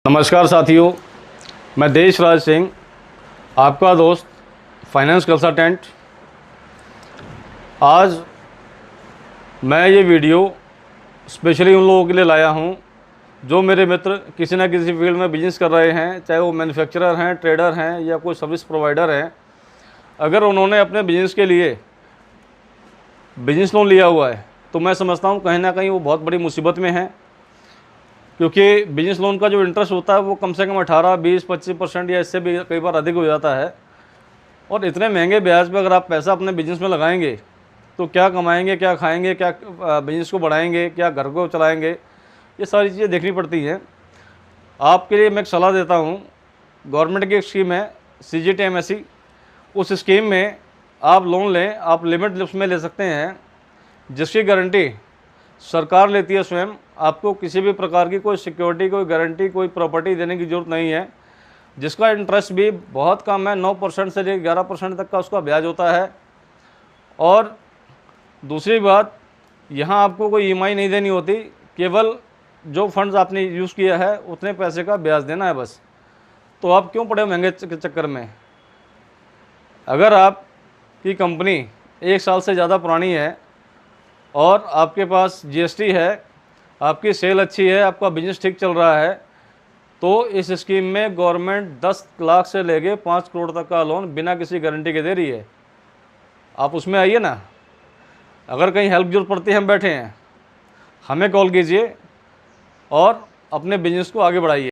नमस्कार साथियों, मैं देश राज सिंह, आपका दोस्त फाइनेंस कंसल्टेंट। आज मैं ये वीडियो स्पेशली उन लोगों के लिए लाया हूँ जो मेरे मित्र किसी न किसी फील्ड में बिजनेस कर रहे हैं, चाहे वो मैन्युफैक्चरर हैं, ट्रेडर हैं या कोई सर्विस प्रोवाइडर हैं। अगर उन्होंने अपने बिजनेस के लिए बिजनेस लोन लिया हुआ है तो मैं समझता हूँ कहीं ना कहीं वो बहुत बड़ी मुसीबत में है, क्योंकि बिजनेस लोन का जो इंटरेस्ट होता है वो कम से कम 18, 20, 25% या इससे भी कई बार अधिक हो जाता है। और इतने महंगे ब्याज पे अगर आप पैसा अपने बिजनेस में लगाएंगे तो क्या कमाएंगे, क्या खाएंगे, क्या बिजनेस को बढ़ाएंगे, क्या घर को चलाएंगे, ये सारी चीज़ें देखनी पड़ती हैं। आपके लिए मैं एक सलाह देता हूँ। गवर्नमेंट की एक स्कीम है CGTMSE, उस स्कीम में आप लोन लें, आप लिमिट उसमें ले सकते हैं, जिसकी गारंटी सरकार लेती है स्वयं। आपको किसी भी प्रकार की कोई सिक्योरिटी, कोई गारंटी, कोई प्रॉपर्टी देने की ज़रूरत नहीं है, जिसका इंटरेस्ट भी बहुत कम है। 9% से लेकर 11% तक का उसका ब्याज होता है। और दूसरी बात, यहाँ आपको कोई EMI नहीं देनी होती, केवल जो फंड्स आपने यूज़ किया है उतने पैसे का ब्याज देना है बस। तो आप क्यों पड़े महंगे चक्कर में? अगर आपकी कंपनी 1 साल से ज़्यादा पुरानी है और आपके पास GST है, आपकी सेल अच्छी है, आपका बिजनेस ठीक चल रहा है, तो इस स्कीम में गवर्नमेंट 10 लाख से लेके 5 करोड़ तक का लोन बिना किसी गारंटी के दे रही है। आप उसमें आइए ना। अगर कहीं हेल्प जरूरत पड़ती है, हम बैठे हैं, हमें कॉल कीजिए और अपने बिजनेस को आगे बढ़ाइए।